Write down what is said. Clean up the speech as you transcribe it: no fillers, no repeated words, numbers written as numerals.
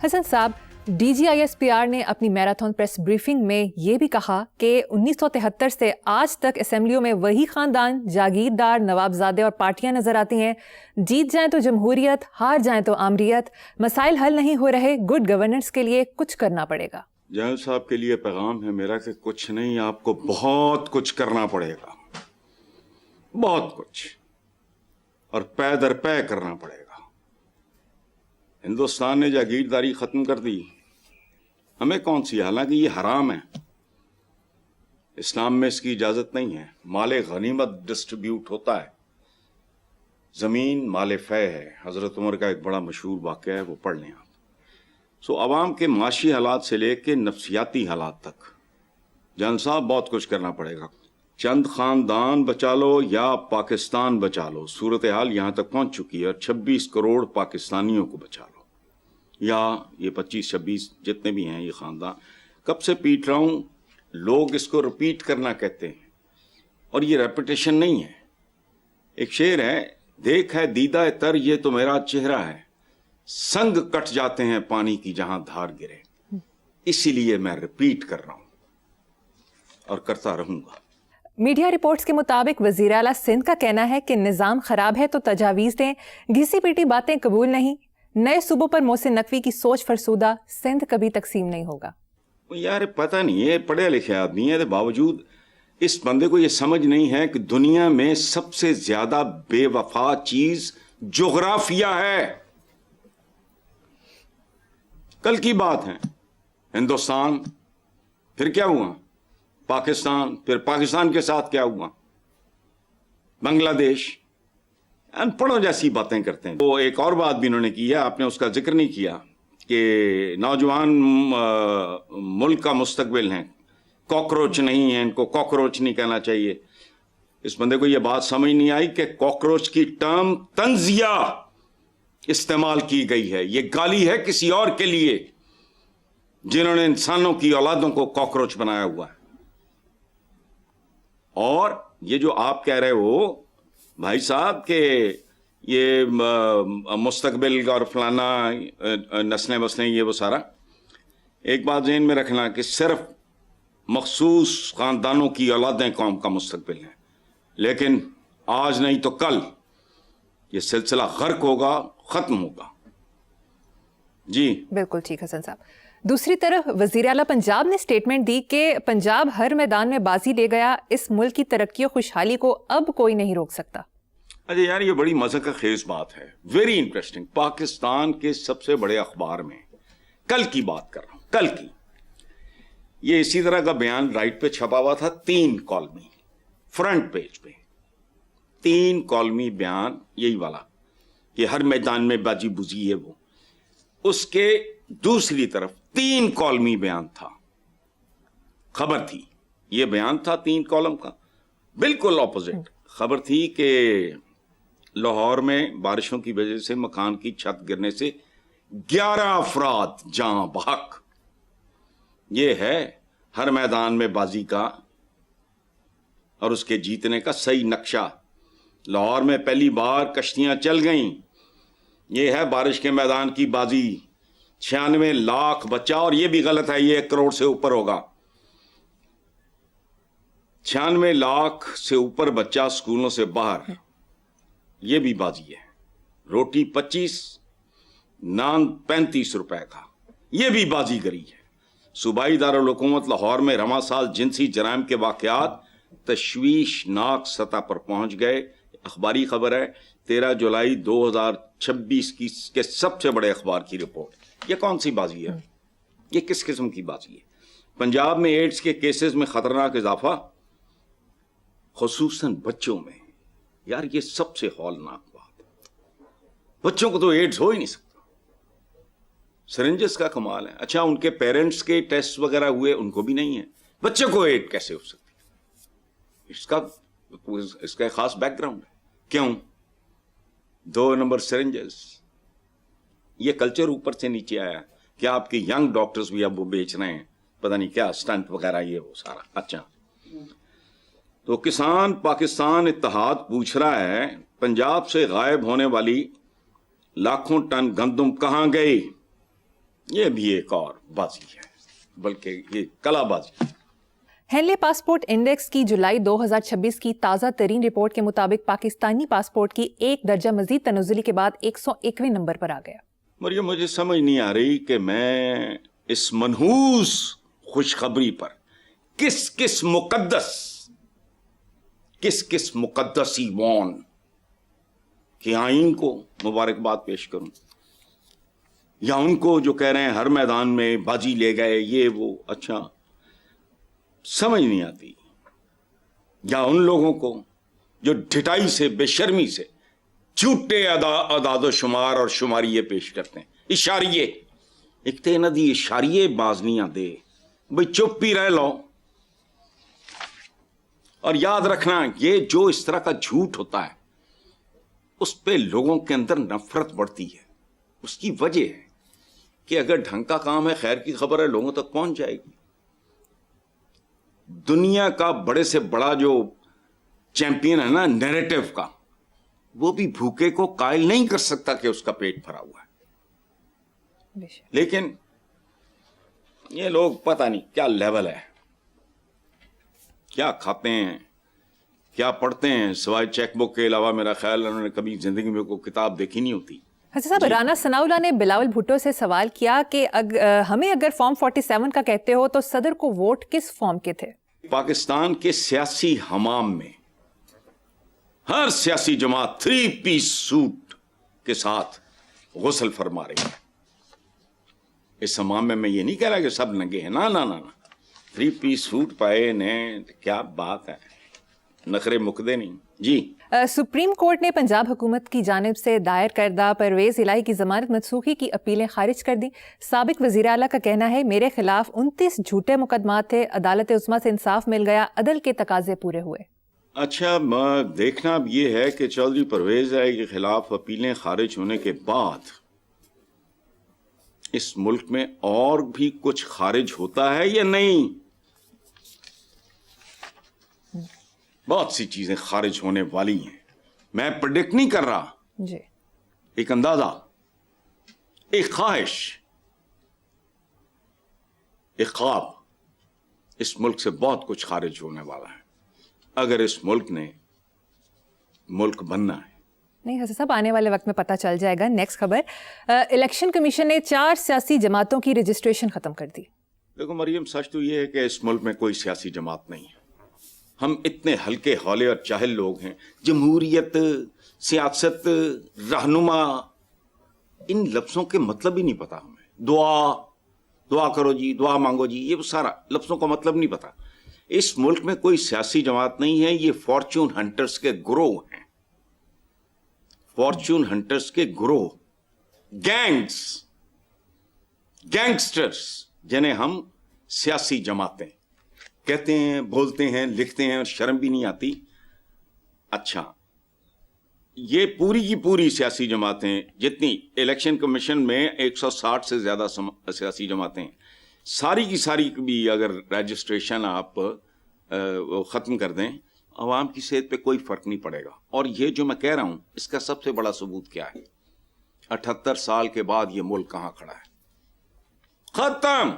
Hasan sahab, D G I S P R نے اپنی marathon press briefing میں یہ بھی کہا کہ 1973 سے آج تک اسمبلیوں میں وہی خاندان، جاگیردار، نوابزادے اور پارٹیاں نظر آتی ہیں۔ جیت جائیں تو جمہوریت، ہار جائیں تو آمریت، مسائل حل نہیں ہو رہے، گڈ گورننس کے لیے کچھ کرنا پڑے گا۔ جنرل صاحب کے لیے پیغام ہے میرا کہ کچھ نہیں، آپ کو بہت کچھ کرنا پڑے گا، بہت کچھ، اور پے در پے کرنا پڑے گا۔ ہندوستان نے جاگیرداری ختم کر دی، ہمیں کون سی؟ حالانکہ یہ حرام ہے، اسلام میں اس کی اجازت نہیں ہے۔ مال غنیمت ڈسٹریبیوٹ ہوتا ہے، زمین مال فے ہے۔ حضرت عمر کا ایک بڑا مشہور واقعہ ہے، وہ پڑھ لیں آپ۔ عوام کے معاشی حالات سے لے کے نفسیاتی حالات تک جان صاحب بہت کچھ کرنا پڑے گا۔ چند خاندان بچا لو یا پاکستان بچا لو، صورتحال یہاں تک پہنچ چکی ہے، اور 26 کروڑ پاکستانیوں کو بچا لو، یا یہ 25-26 جتنے بھی ہیں یہ خاندان۔ کب سے پیٹ رہا ہوں، لوگ اس کو رپیٹ کرنا کہتے ہیں، اور یہ ریپیٹیشن نہیں ہے۔ ایک شعر ہے، دیکھ ہے دیدہ تر یہ تو میرا چہرہ ہے، سنگ کٹ جاتے ہیں پانی کی جہاں دھار گرے۔ اسی لیے میں رپیٹ کر رہا ہوں اور کرتا رہوں گا۔ میڈیا رپورٹس کے مطابق وزیر اعلیٰ سندھ کا کہنا ہے کہ نظام خراب ہے تو تجاویز دیں، گھسی پیٹی باتیں قبول نہیں، نئے صوبوں پر محسن نقوی کی سوچ فرسودہ، سندھ کبھی تقسیم نہیں ہوگا۔ یار پتہ نہیں، یہ پڑھے لکھے آدمی ہے، باوجود اس بندے کو یہ سمجھ نہیں ہے کہ دنیا میں سب سے زیادہ بے وفا چیز جغرافیہ ہے۔ کل کی بات ہے، ہندوستان، پھر کیا ہوا؟ پاکستان، پھر پاکستان کے ساتھ کیا ہوا؟ بنگلہ دیش۔ ان پڑھوں جیسی باتیں کرتے ہیں۔ وہ ایک اور بات بھی انہوں نے کی ہے، آپ نے اس کا ذکر نہیں کیا، کہ نوجوان ملک کا مستقبل ہیں، کاکروچ نہیں ہیں، ان کو کاکروچ نہیں کہنا چاہیے۔ اس بندے کو یہ بات سمجھ نہیں آئی کہ کاکروچ کی ٹرم تنزیہ استعمال کی گئی ہے، یہ گالی ہے کسی اور کے لیے جنہوں نے انسانوں کی اولادوں کو کاکروچ بنایا ہوا ہے۔ اور یہ جو آپ کہہ رہے ہو بھائی صاحب کہ یہ مستقبل اور فلانا نسلیں بسلیں، یہ وہ سارا، ایک بات ذہن میں رکھنا کہ صرف مخصوص خاندانوں کی اولادیں قوم کا مستقبل ہیں، لیکن آج نہیں تو کل یہ سلسلہ غرق ہوگا، ختم ہوگا۔ جی بالکل ٹھیک حسن صاحب۔ دوسری طرف وزیر اعلیٰ پنجاب نے سٹیٹمنٹ دی کہ پنجاب ہر میدان میں بازی لے گیا، اس ملک کی ترقی و خوشحالی کو اب کوئی نہیں روک سکتا۔ اچھا یار، یہ بڑی مزہ کا خیز بات ہے، ویری انٹرسٹنگ۔ پاکستان کے سب سے بڑے اخبار میں کل کی بات کر رہا ہوں، کل کی، یہ اسی طرح کا بیان رائٹ پہ چھپا ہوا تھا، 3 کالمی فرنٹ پیج پہ، 3 کالمی بیان یہی والا کہ ہر میدان میں بازی بوزی ہے۔ وہ اس کے دوسری طرف 3 کالمی بیان تھا، خبر تھی، یہ بیان تھا 3 کالم کا، بالکل اپوزٹ خبر تھی کہ لاہور میں بارشوں کی وجہ سے مکان کی چھت گرنے سے 11 افراد جاں بحق۔ یہ ہے ہر میدان میں بازی کا اور اس کے جیتنے کا صحیح نقشہ۔ لاہور میں پہلی بار کشتیاں چل گئیں، یہ ہے بارش کے میدان کی بازی۔ 96 لاکھ بچہ، اور یہ بھی غلط ہے، یہ 1 کروڑ سے اوپر ہوگا۔ 96 لاکھ سے اوپر بچہ اسکولوں سے باہر، یہ بھی بازی ہے۔ روٹی 25، نان 35 روپے کا، یہ بھی بازی گری ہے۔ صوبائی دارالحکومت لاہور میں رواں سال جنسی جرائم کے واقعات تشویشناک سطح پر پہنچ گئے۔ اخباری خبر ہے، 13 جولائی 2026 کی کے سب سے بڑے اخبار کی رپورٹ۔ یہ کون سی بازی ہے؟ یہ کس قسم کی بازی ہے؟ پنجاب میں ایڈز کے کیسز میں خطرناک اضافہ، خصوصاً بچوں میں۔ یار یہ سب سے ہولناک بات ہے، بچوں کو تو ایڈز ہو ہی نہیں سکتا۔ سرنجز کا کمال ہے۔ اچھا ان کے پیرنٹس کے ٹیسٹ وغیرہ ہوئے، ان کو بھی نہیں ہے، بچے کو ایڈ کیسے ہو سکتی؟ اس کا خاص بیک گراؤنڈ ہے۔ کیوں؟ 2 نمبر سرنجز۔ یہ کلچر اوپر سے نیچے آیا کہ آپ کے ینگ ڈاکٹرز بھی اب وہ بیچ رہے ہیں، پتہ نہیں کیا سٹنٹ وغیرہ، یہ وہ سارا۔ اچھا تو کسان پاکستان اتحاد پوچھ رہا ہے، پنجاب سے غائب ہونے والی لاکھوں ٹن گندم کہاں گئی؟ یہ بھی ایک اور بازی ہے، بلکہ یہ کلا بازی ہے۔ ہینلے پاسپورٹ انڈیکس کی جولائی 2026 کی تازہ ترین رپورٹ کے مطابق پاکستانی پاسپورٹ کی ایک درجہ مزید تنزلی کے بعد 101ویں نمبر پر آ گیا۔ مریم، مجھے سمجھ نہیں آ رہی کہ میں اس منحوس خوشخبری پر کس مقدس ایوان کے آئین کو مبارکباد پیش کروں، یا ان کو جو کہہ رہے ہیں ہر میدان میں بازی لے گئے یہ وہ، اچھا سمجھ نہیں آتی، یا ان لوگوں کو جو ڈھٹائی سے، بے شرمی سے جھوٹے اعداد و شمار اور شماریے پیش کرتے ہیں، اشاریے، ایک تے ندی اشاریے بازنیاں دے، بھئی چپ ہی رہ لو۔ اور یاد رکھنا، یہ جو اس طرح کا جھوٹ ہوتا ہے اس پہ لوگوں کے اندر نفرت بڑھتی ہے۔ اس کی وجہ ہے کہ اگر ڈھنگ کا کام ہے، خیر کی خبر ہے، لوگوں تک پہنچ جائے گی۔ دنیا کا بڑے سے بڑا جو چیمپئن ہے نا نیریٹو کا، وہ بھی بھوکے کو قائل نہیں کر سکتا کہ اس کا پیٹ بھرا ہوا ہے۔ لیکن یہ لوگ پتہ نہیں کیا لیول ہے، کیا کھاتے ہیں، کیا پڑھتے ہیں، سوائے چیک بک کے علاوہ میرا خیال انہوں نے کبھی زندگی میں کوئی کتاب دیکھی نہیں ہوتی۔ حسن صاحب، رانا ثناء اللہ نے بلاول بھٹو سے سوال کیا کہ ہمیں اگر فارم 47 کا کہتے ہو تو صدر کو ووٹ کس فارم کے تھے؟ پاکستان کے سیاسی حمام میں ہر سیاسی جماعت 3 پیس سوٹ کے ساتھ غسل فرما رہی ہے۔ اس حمام میں یہ نہیں کہہ رہا کہ سب ننگے ہیں، نا نا نا، 3 پیس سوٹ پائے نے، کیا بات ہے، نخرے مکدے نہیں جی۔ سپریم کورٹ نے پنجاب حکومت کی جانب سے دائر کردہ پرویز الہی کی ضمانت منسوخی کی اپیلیں خارج کر دی۔ سابق وزیر اعلیٰ کا کہنا ہے، میرے خلاف 29 جھوٹے مقدمات تھے، عدالت عظمیٰ سے انصاف مل گیا، عدل کے تقاضے پورے ہوئے۔ اچھا، دیکھنا اب یہ ہے کہ چودھری پرویز الہی کے خلاف اپیلیں خارج ہونے کے بعد اس ملک میں اور بھی کچھ خارج ہوتا ہے یا نہیں۔ بہت سی چیزیں خارج ہونے والی ہیں، میں پریڈکٹ نہیں کر رہا، جی، ایک اندازہ، ایک خواہش، ایک خواب، اس ملک سے بہت کچھ خارج ہونے والا ہے اگر اس ملک نے ملک بننا ہے۔ نہیں حسن صاحب، آنے والے وقت میں پتہ چل جائے گا۔ نیکسٹ خبر، الیکشن کمیشن نے 4 سیاسی جماعتوں کی رجسٹریشن ختم کر دی۔ دیکھو مریم، سچ تو یہ ہے کہ اس ملک میں کوئی سیاسی جماعت نہیں ہے۔ ہم اتنے ہلکے ہولے اور چاہل لوگ ہیں، جمہوریت، سیاست، رہنما، ان لفظوں کے مطلب ہی نہیں پتا ہمیں۔ دعا کرو جی، دعا مانگو جی، یہ سارا لفظوں کا مطلب نہیں پتا۔ اس ملک میں کوئی سیاسی جماعت نہیں ہے، یہ فارچون ہنٹرز کے گروہ ہیں، فارچون ہنٹرز کے گروہ، گینگسٹرز، جنہیں ہم سیاسی جماعتیں کہتے ہیں، بولتے ہیں، لکھتے ہیں، اور شرم بھی نہیں آتی۔ اچھا، یہ پوری کی پوری سیاسی جماعتیں، جتنی الیکشن کمیشن میں 160 سے زیادہ سیاسی جماعتیں، ساری کی ساری بھی اگر رجسٹریشن آپ ختم کر دیں، عوام کی صحت پہ کوئی فرق نہیں پڑے گا۔ اور یہ جو میں کہہ رہا ہوں، اس کا سب سے بڑا ثبوت کیا ہے؟ 78 سال کے بعد یہ ملک کہاں کھڑا ہے؟ ختم۔